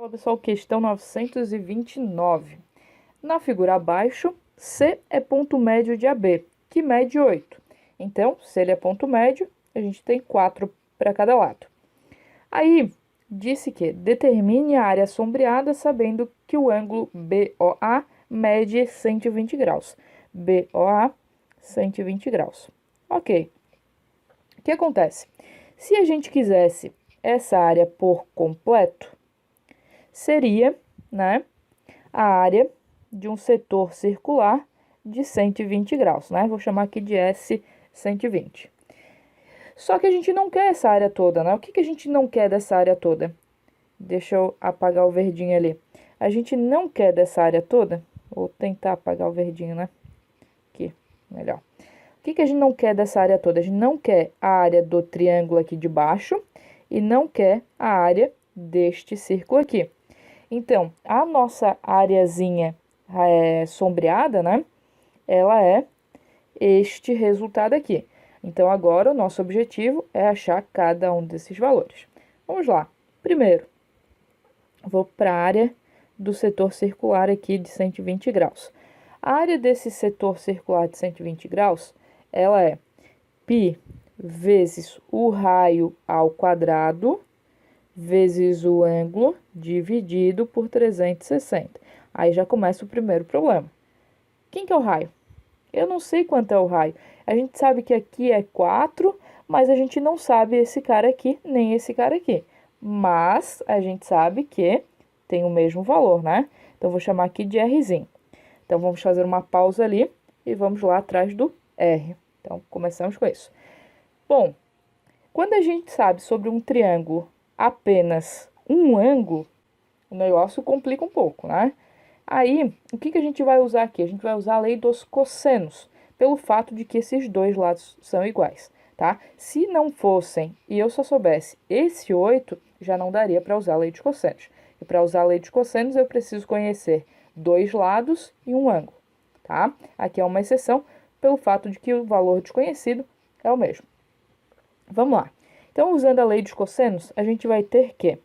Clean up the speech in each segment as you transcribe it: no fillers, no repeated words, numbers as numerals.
Olá pessoal, questão 929. Na figura abaixo, C é ponto médio de AB, que mede 8. Então, se ele é ponto médio, a gente tem 4 para cada lado. Aí, disse que determine a área sombreada sabendo que o ângulo BOA mede 120 graus. BOA, 120 graus. Ok. O que acontece? Se a gente quisesse essa área por completo, seria, né, a área de um setor circular de 120 graus, né? Vou chamar aqui de S120. Só que a gente não quer essa área toda, né? O que a gente não quer dessa área toda? Deixa eu apagar o verdinho ali. A gente não quer dessa área toda. Vou tentar apagar o verdinho, né? Aqui, melhor. O que a gente não quer dessa área toda? A gente não quer a área do triângulo aqui de baixo e não quer a área deste círculo aqui. Então, a nossa areazinha sombreada, né? Ela é este resultado aqui. Então, agora o nosso objetivo é achar cada um desses valores. Vamos lá. Primeiro, vou para a área do setor circular aqui de 120 graus. A área desse setor circular de 120 graus, ela é π vezes o raio ao quadrado vezes o ângulo dividido por 360. Aí já começa o primeiro problema. Quem que é o raio? Eu não sei quanto é o raio. A gente sabe que aqui é 4, mas a gente não sabe esse cara aqui, nem esse cara aqui. Mas a gente sabe que tem o mesmo valor, né? Então, vou chamar aqui de Rzinho. Então, vamos fazer uma pausa ali e vamos lá atrás do R. Então, começamos com isso. Bom, quando a gente sabe sobre um triângulo apenas um ângulo, o negócio complica um pouco, né? Aí, o que a gente vai usar aqui? A gente vai usar a lei dos cossenos, pelo fato de que esses dois lados são iguais, tá? Se não fossem, e eu só soubesse esse 8, já não daria para usar a lei dos cossenos. E para usar a lei dos cossenos, eu preciso conhecer dois lados e um ângulo, tá? Aqui é uma exceção, pelo fato de que o valor desconhecido é o mesmo. Vamos lá. Então, usando a lei dos cossenos, a gente vai ter que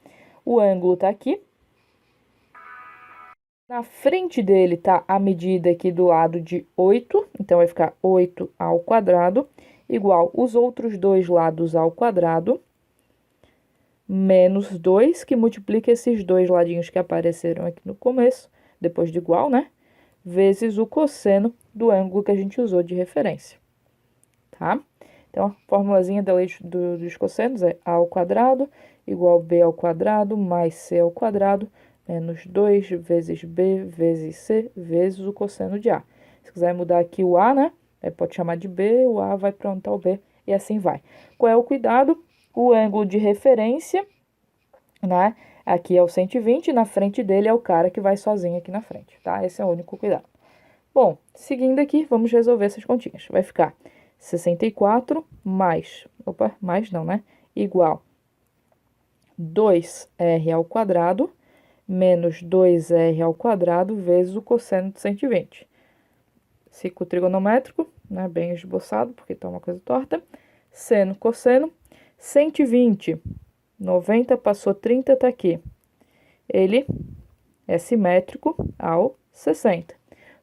o ângulo está aqui. Na frente dele está a medida aqui do lado de 8, então vai ficar 8 ao quadrado, igual os outros dois lados ao quadrado, menos 2, que multiplica esses dois ladinhos que apareceram aqui no começo, depois de igual, né? Vezes o cosseno do ângulo que a gente usou de referência, tá? Então, a formulazinha da lei dos cossenos é a ao quadrado igual b ao quadrado mais c ao quadrado menos 2 vezes b vezes c vezes o cosseno de a. Se quiser mudar aqui o a, né? Pode chamar de b, o a vai para onde está o b e assim vai. Qual é o cuidado? O ângulo de referência, né? Aqui é o 120, na frente dele é o cara que vai sozinho aqui na frente, tá? Esse é o único cuidado. Bom, seguindo aqui, vamos resolver essas continhas. Vai ficar 64 mais, mais não, né? Igual 2r ao quadrado menos 2r ao quadrado vezes o cosseno de 120. Ciclo trigonométrico, né? Bem esboçado, porque tá uma coisa torta. Seno, cosseno. 120, 90 passou 30, tá aqui. Ele é simétrico ao 60.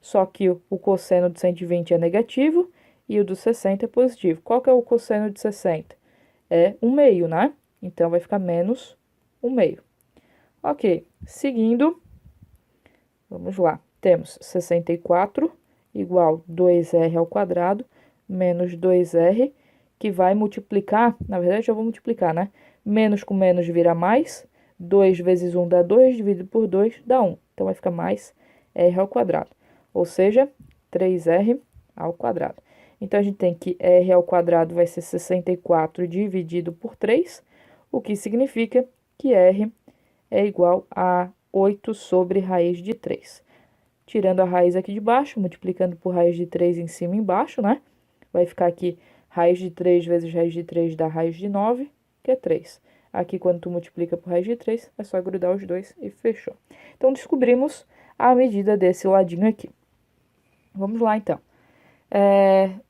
Só que o cosseno de 120 é negativo e o do 60 é positivo. Qual que é o cosseno de 60? É 1/2, né? Então, vai ficar menos 1/2. Ok, seguindo, vamos lá. Temos 64 igual 2r ao quadrado menos 2r, que vai multiplicar, na verdade, eu vou multiplicar, né? Menos com menos vira mais, 2 vezes 1 dá 2, dividido por 2 dá 1. Então, vai ficar mais r ao quadrado, ou seja, 3r ao quadrado. Então, a gente tem que r ao quadrado vai ser 64 dividido por 3, o que significa que r é igual a 8 sobre raiz de 3. Tirando a raiz aqui de baixo, multiplicando por raiz de 3 em cima e embaixo, né? Vai ficar aqui raiz de 3 vezes raiz de 3 dá raiz de 9, que é 3. Aqui, quando tu multiplica por raiz de 3, é só grudar os dois e fechou. Então, descobrimos a medida desse ladinho aqui. Vamos lá, então.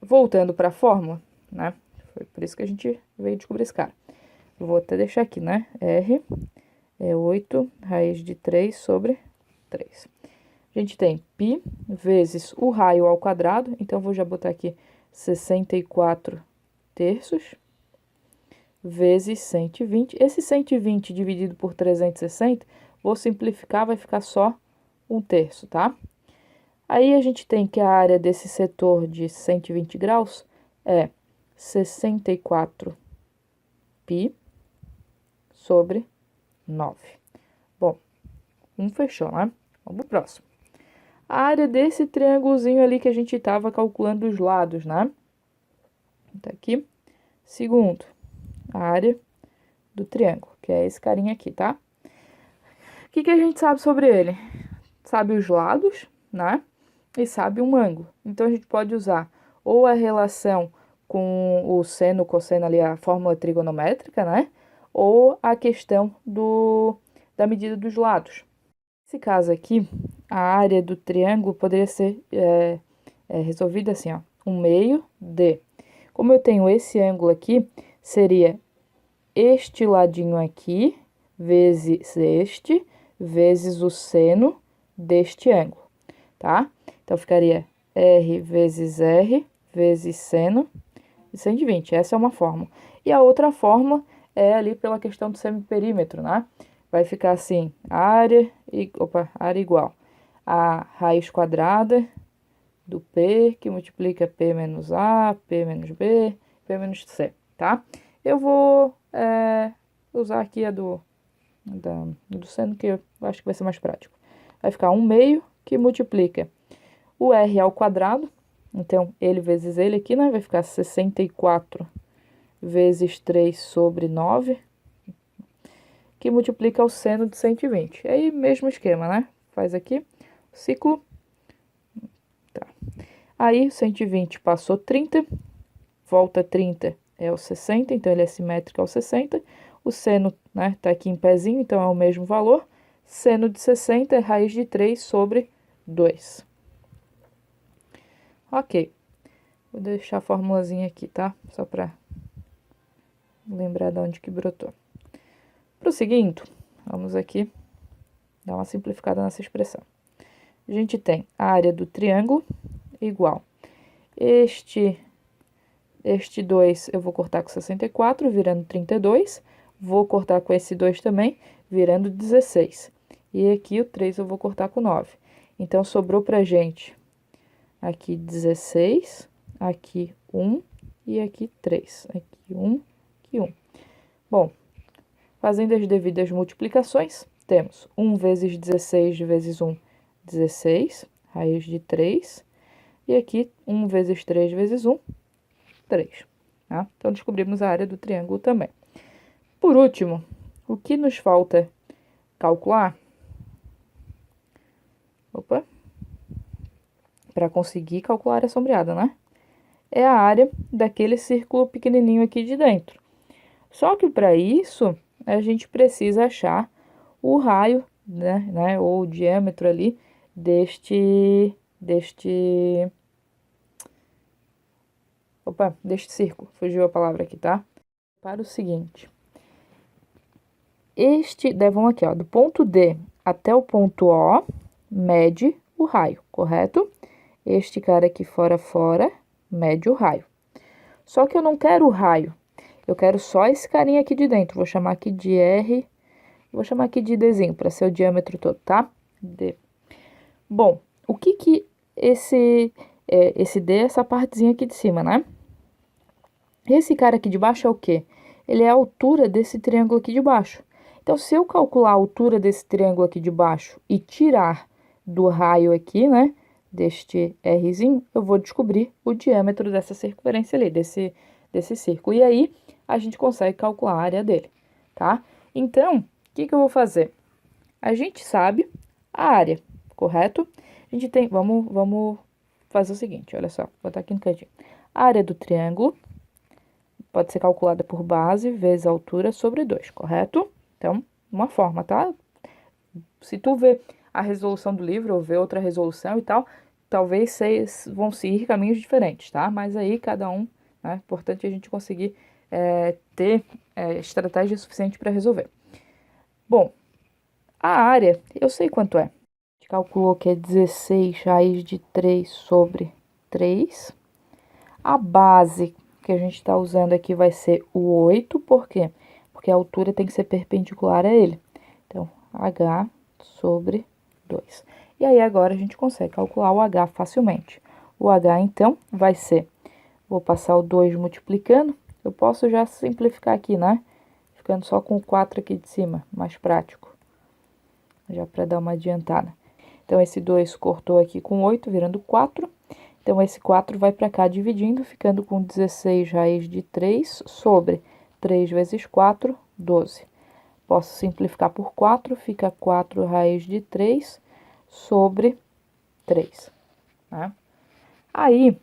Voltando para a fórmula, né? Foi por isso que a gente veio descobrir esse cara. Vou até deixar aqui, né? R é 8 raiz de 3 sobre 3. A gente tem π vezes o raio ao quadrado, então eu vou já botar aqui 64 terços, vezes 120. Esse 120 dividido por 360, vou simplificar, vai ficar só 1/3, tá? Aí a gente tem que a área desse setor de 120 graus é 64 π sobre 9. Bom, fechou, né? Vamos pro próximo. A área desse triângulozinho ali que a gente estava calculando os lados, né? Tá aqui. Segundo, a área do triângulo, que é esse carinha aqui, tá? O que a gente sabe sobre ele? Sabe os lados, né? E sabe um ângulo. Então, a gente pode usar ou a relação com o seno, cosseno ali, a fórmula trigonométrica, né? Ou a questão da medida dos lados. Nesse caso aqui, a área do triângulo poderia ser resolvida assim, ó. 1/2 de... Como eu tenho esse ângulo aqui, seria este ladinho aqui, vezes este, vezes o seno deste ângulo, tá? Então, ficaria R vezes R, vezes seno de 120. Essa é uma fórmula. E a outra fórmula é ali pela questão do semiperímetro, né? Vai ficar assim, área igual a raiz quadrada do P, que multiplica P menos A, P menos B, P menos C, tá? Eu vou usar aqui a do seno, que eu acho que vai ser mais prático. Vai ficar 1/2, que multiplica o R ao quadrado, então, ele vezes ele aqui, né? Vai ficar 64 vezes 3 sobre 9, que multiplica o seno de 120. Aí, mesmo esquema, né? Faz aqui o ciclo. Tá. Aí, 120 passou 30, volta 30 é o 60, então ele é simétrico ao 60. O seno, né, tá aqui em pezinho, então é o mesmo valor. Seno de 60 é raiz de 3 sobre 2. Ok. Vou deixar a formulazinha aqui, tá? Só para lembrar de onde que brotou. Prosseguindo, vamos aqui dar uma simplificada nessa expressão. A gente tem a área do triângulo igual. Este 2 eu vou cortar com 64, virando 32. Vou cortar com esse 2 também, virando 16. E aqui o 3 eu vou cortar com 9. Então, sobrou pra gente aqui 16, aqui 1 e aqui 3. Aqui 1, aqui 1. Bom, fazendo as devidas multiplicações, temos 1 vezes 16 vezes 1, 16, raiz de 3. E aqui, 1 vezes 3 vezes 1, 3. Tá? Então, descobrimos a área do triângulo também. Por último, o que nos falta calcular? Para conseguir calcular a área sombreada, né? É a área daquele círculo pequenininho aqui de dentro. Só que para isso, a gente precisa achar o raio, né, ou o diâmetro ali deste círculo. Fugiu a palavra aqui, tá? Para o seguinte. Vamos aqui, ó, do ponto D até o ponto O, mede o raio, correto? Este cara aqui fora, mede o raio. Só que eu não quero o raio, eu quero só esse carinha aqui de dentro. Vou chamar aqui de R, vou chamar aqui de Dzinho, para ser o diâmetro todo, tá? D. Bom, o que esse D é essa partezinha aqui de cima, né? Esse cara aqui de baixo é o quê? Ele é a altura desse triângulo aqui de baixo. Então, se eu calcular a altura desse triângulo aqui de baixo e tirar do raio aqui, né, deste Rzinho, eu vou descobrir o diâmetro dessa circunferência ali, desse círculo. E aí, a gente consegue calcular a área dele, tá? Então, o que eu vou fazer? A gente sabe a área, correto? A gente tem, vamos fazer o seguinte, olha só, vou botar aqui no cantinho. A área do triângulo pode ser calculada por base vezes a altura sobre 2, correto? Então, uma forma, tá? Se tu vê a resolução do livro ou vê outra resolução e tal, talvez vocês vão seguir caminhos diferentes, tá? Mas aí cada um, né? É importante a gente conseguir ter estratégia suficiente para resolver. Bom, A área, eu sei quanto é. A gente calculou que é 16 raiz de 3 sobre 3. A base que a gente está usando aqui vai ser o 8, por quê? Porque a altura tem que ser perpendicular a ele. Então, h sobre 2. E aí, agora a gente consegue calcular o h facilmente. O h, então, vai ser, vou passar o 2 multiplicando, eu posso já simplificar aqui, né? Ficando só com o 4 aqui de cima, mais prático. Já para dar uma adiantada. Então, esse 2 cortou aqui com 8, virando 4. Então, esse 4 vai para cá dividindo, ficando com 16 raiz de 3 sobre 3 vezes 4, 12. Posso simplificar por 4, fica 4 raiz de 3 sobre 3. Né? Aí,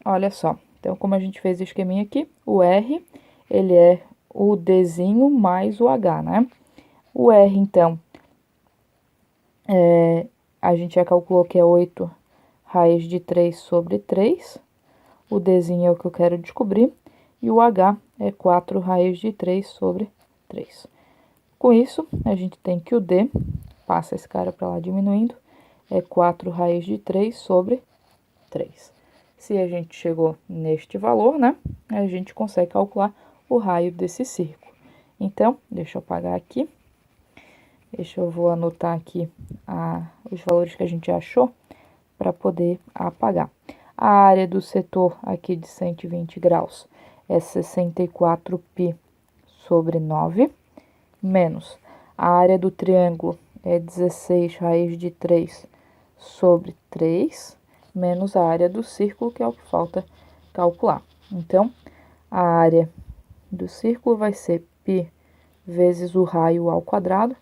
olha só. Então, como a gente fez o esqueminha aqui, o R, ele é o Dzinho mais o H, né? O R, então, a gente já calculou que é 8 raiz de 3 sobre 3. O Dzinho é o que eu quero descobrir. E o H é 4 raiz de 3 sobre 3. Com isso, a gente tem que o D, passa esse cara para lá diminuindo, é 4 raiz de 3 sobre 3. Se a gente chegou neste valor, né, a gente consegue calcular o raio desse círculo. Então, deixa eu apagar aqui. Eu vou anotar aqui os valores que a gente achou para poder apagar. A área do setor aqui de 120 graus é 64π sobre 9, menos a área do triângulo é 16 raiz de 3 sobre 3, menos a área do círculo, que é o que falta calcular. Então, a área do círculo vai ser π vezes o raio ao quadrado.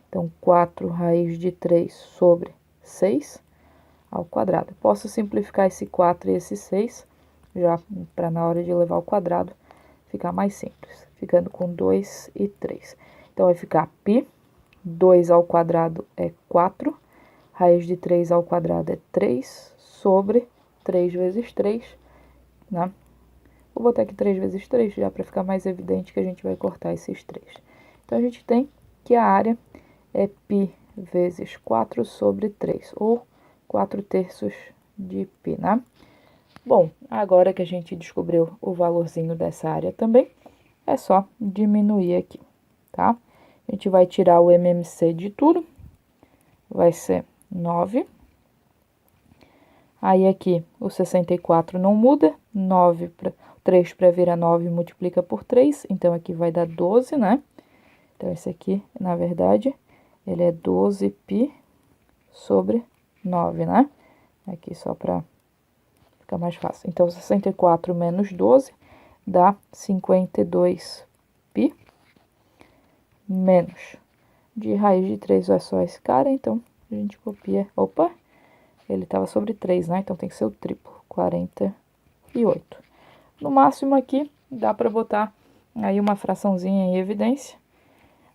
Então, 4 raiz de 3 sobre 6 ao quadrado. Posso simplificar esse 4 e esse 6, já para na hora de levar ao quadrado ficar mais simples, ficando com 2 e 3. Então, vai ficar π, 2 ao quadrado é 4, raiz de 3 ao quadrado é 3, sobre 3 vezes 3, né? Vou botar aqui 3 vezes 3, já para ficar mais evidente que a gente vai cortar esses 3. Então, a gente tem que a área é π vezes 4 sobre 3, ou 4/3 de π, né? Bom, agora que a gente descobriu o valorzinho dessa área também, é só diminuir aqui, tá? A gente vai tirar o MMC de tudo, vai ser 9. Aí aqui o 64 não muda, 3 para virar 9 multiplica por 3, então aqui vai dar 12, né? Então esse aqui, na verdade, ele é 12π sobre 9, né? Aqui só para ficar mais fácil. Então, 64 menos 12 dá 52π menos. De raiz de 3 é só esse cara, então a gente copia. Opa, ele estava sobre 3, né? Então tem que ser o triplo, 48. No máximo aqui, dá para botar aí uma fraçãozinha em evidência.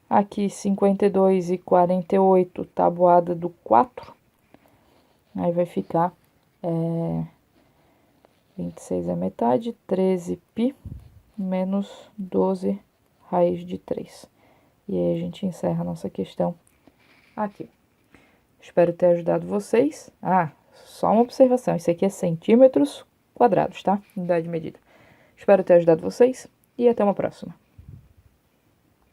Aqui, 52 e 48, tabuada do 4. Aí vai ficar 26 é metade, 13π menos 12 raiz de 3. E aí a gente encerra a nossa questão aqui. Espero ter ajudado vocês. Ah, só uma observação, isso aqui é centímetros quadrados, tá? Unidade de medida. Espero ter ajudado vocês e até uma próxima.